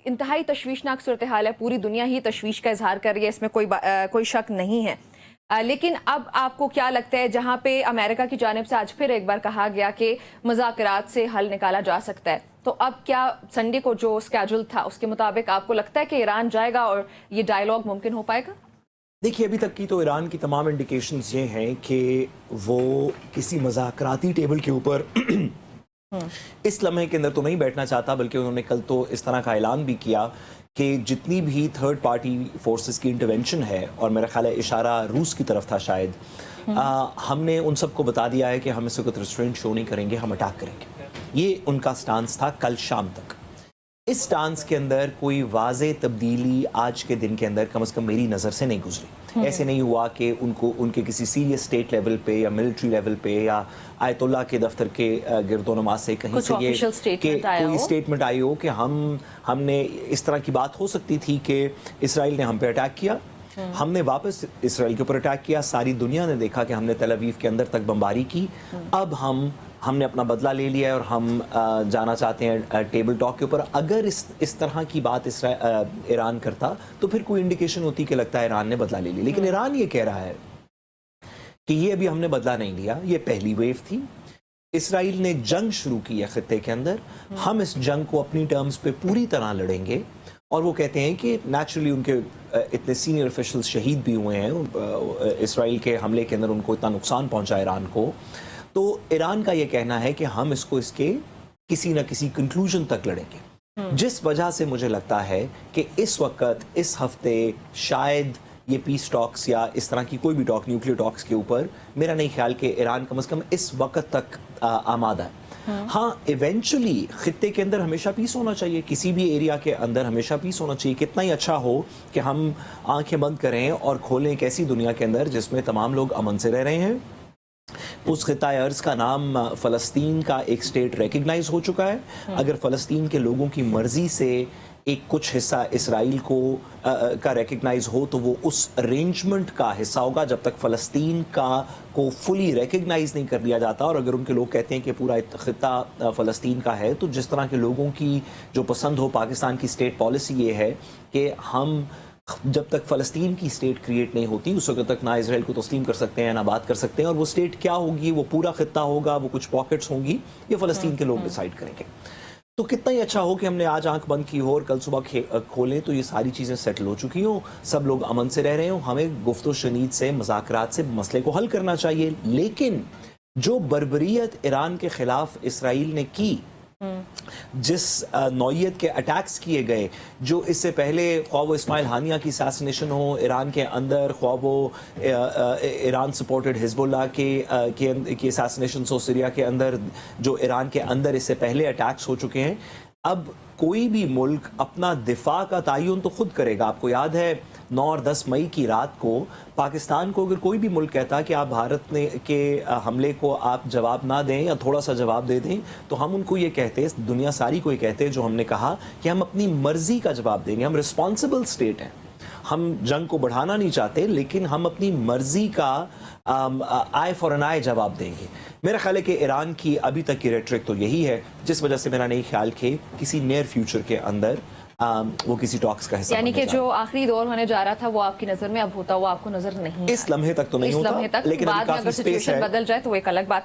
انتہائی تشویشناک صورتحال ہے، پوری دنیا ہی تشویش کا اظہار کر رہی ہے، اس میں کوئی شک نہیں ہے۔ لیکن اب آپ کو کیا لگتا ہے، جہاں پہ امریکہ کی جانب سے آج پھر ایک بار کہا گیا کہ مذاکرات سے حل نکالا جا سکتا ہے، تو اب کیا سنڈے کو جو اسکیجول تھا اس کے مطابق آپ کو لگتا ہے کہ ایران جائے گا اور یہ ڈائیلاگ ممکن ہو پائے گا؟ دیکھیے، ابھی تک کی تو ایران کی تمام انڈیکیشنز یہ ہیں کہ وہ کسی مذاکراتی ٹیبل کے اوپر اس لمحے کے اندر تو نہیں بیٹھنا چاہتا، بلکہ انہوں نے کل تو اس طرح کا اعلان بھی کیا کہ جتنی بھی تھرڈ پارٹی فورسز کی انٹرونشن ہے، اور میرا خیال ہے اشارہ روس کی طرف تھا شاید، ہم نے ان سب کو بتا دیا ہے کہ ہم اس وقت ریسٹرینٹ شو نہیں کریں گے، ہم اٹیک کریں گے۔ یہ ان کا سٹانس تھا کل شام تک۔ اس سٹانس کے اندر کوئی واضح تبدیلی آج کے دن کے اندر کم از کم میری نظر سے نہیں گزری۔ ایسے نہیں ہوا کہ ان کے کسی سیریس اسٹیٹ لیول پہ یا ملٹری لیول پہ یا آیت اللہ کے دفتر کے گرد و نماز سے کہیں سے یہ کوئی اسٹیٹمنٹ آئی ہو کہ ہم نے اس طرح کی بات ہو سکتی تھی کہ اسرائیل نے ہم پہ اٹیک کیا، ہم نے واپس اسرائیل کے اوپر اٹیک کیا، ساری دنیا نے دیکھا کہ ہم نے تل ابیب کے اندر تک بمباری کی، اب ہم نے اپنا بدلہ لے لیا ہے اور ہم جانا چاہتے ہیں ٹیبل ٹاک کے اوپر۔ اگر اس طرح کی بات ایران کرتا تو پھر کوئی انڈیکیشن ہوتی کہ لگتا ہے ایران نے بدلہ لے لیا، لیکن ایران یہ کہہ رہا ہے کہ یہ ابھی ہم نے بدلہ نہیں لیا، یہ پہلی ویو تھی، اسرائیل نے جنگ شروع کی ہے خطے کے اندر، ہم اس جنگ کو اپنی ٹرمز پہ پوری طرح لڑیں گے۔ اور وہ کہتے ہیں کہ نیچرلی ان کے اتنے سینئر افیشلز شہید بھی ہوئے ہیں اسرائیل کے حملے کے اندر، ان کو اتنا نقصان پہنچا ایران کو، تو ایران کا یہ کہنا ہے کہ ہم اس کے کسی نہ کسی کنکلوژن تک لڑیں گے، جس وجہ سے مجھے لگتا ہے کہ اس وقت اس ہفتے شاید یہ پیس ٹاکس یا اس طرح کی کوئی بھی ٹاک نیوکلیئر ٹاکس کے اوپر میرا نہیں خیال کہ ایران کم از کم اس وقت تک آمادہ ہے۔ ہاں، ایونچولی خطے کے اندر ہمیشہ پیس ہونا چاہیے، کسی بھی ایریا کے اندر ہمیشہ پیس ہونا چاہیے۔ کتنا ہی اچھا ہو کہ ہم آنکھیں بند کریں اور کھولیں ایک ایسی دنیا کے اندر جس میں تمام لوگ امن سے رہ رہے ہیں۔ اس خطہ ارض کا نام فلسطین کا ایک سٹیٹ ریکگنائز ہو چکا ہے۔ اگر فلسطین کے لوگوں کی مرضی سے ایک کچھ حصہ اسرائیل کا ریکگنائز ہو تو وہ اس ارینجمنٹ کا حصہ ہوگا، جب تک فلسطین کو فلی ریکگنائز نہیں کر لیا جاتا۔ اور اگر ان کے لوگ کہتے ہیں کہ پورا خطہ فلسطین کا ہے، تو جس طرح کے لوگوں کی جو پسند ہو، پاکستان کی سٹیٹ پالیسی یہ ہے کہ ہم جب تک فلسطین کی سٹیٹ کریٹ نہیں ہوتی اس وقت تک نہ اسرائیل کو تسلیم کر سکتے ہیں نہ بات کر سکتے ہیں، اور وہ سٹیٹ کیا ہوگی، وہ پورا خطہ ہوگا، وہ کچھ پاکٹس ہوں گی، یہ فلسطین کے لوگ ڈیسائیڈ کریں گے۔ تو کتنا ہی اچھا ہو کہ ہم نے آج آنکھ بند کی ہو اور کل صبح کھولیں تو یہ ساری چیزیں سیٹل ہو چکی ہوں، سب لوگ امن سے رہ رہے ہوں، ہمیں گفت و شنید سے، مذاکرات سے مسئلے کو حل کرنا چاہیے۔ لیکن جو بربریت ایران کے خلاف اسرائیل نے کی، جس نوعیت کے اٹیکس کیے گئے، جو اس سے پہلے خواہ وہ اسماعیل ہانیہ کی اسیسینیشن ہو ایران کے اندر، خواہ وہ ایران سپورٹڈ حزب اللہ کی اسیسینیشنز ہو سیریا کے اندر، جو ایران کے اندر اس سے پہلے اٹیکس ہو چکے ہیں، اب کوئی بھی ملک اپنا دفاع کا تعین تو خود کرے گا۔ آپ کو یاد ہے 9 اور 10 مئی کی رات کو پاکستان کو اگر کوئی بھی ملک کہتا کہ آپ بھارت کے حملے کو آپ جواب نہ دیں یا تھوڑا سا جواب دے دیں، تو ہم ان کو یہ کہتے، دنیا ساری کو یہ کہتے، جو ہم نے کہا کہ ہم اپنی مرضی کا جواب دیں گے، ہم رسپانسبل سٹیٹ ہیں، ہم جنگ کو بڑھانا نہیں چاہتے، لیکن ہم اپنی مرضی کا آئے فار این آئے جواب دیں گے۔ میرا خیال ہے کہ ایران کی ابھی تک کی ریٹرک تو یہی ہے، جس وجہ سے میرا نہیں خیال کہ کسی نیئر فیوچر کے اندر وہ کسی ٹاکس کا حصہ یعنی کہ جو آخری دور ہونے جا رہا تھا وہ آپ کی نظر میں اب ہوتا ہوا آپ کو نظر نہیں، اس لمحے تک تو نہیں ہوتا، لیکن بعد میں اگر سچویشن بدل جائے تو وہ ایک الگ بات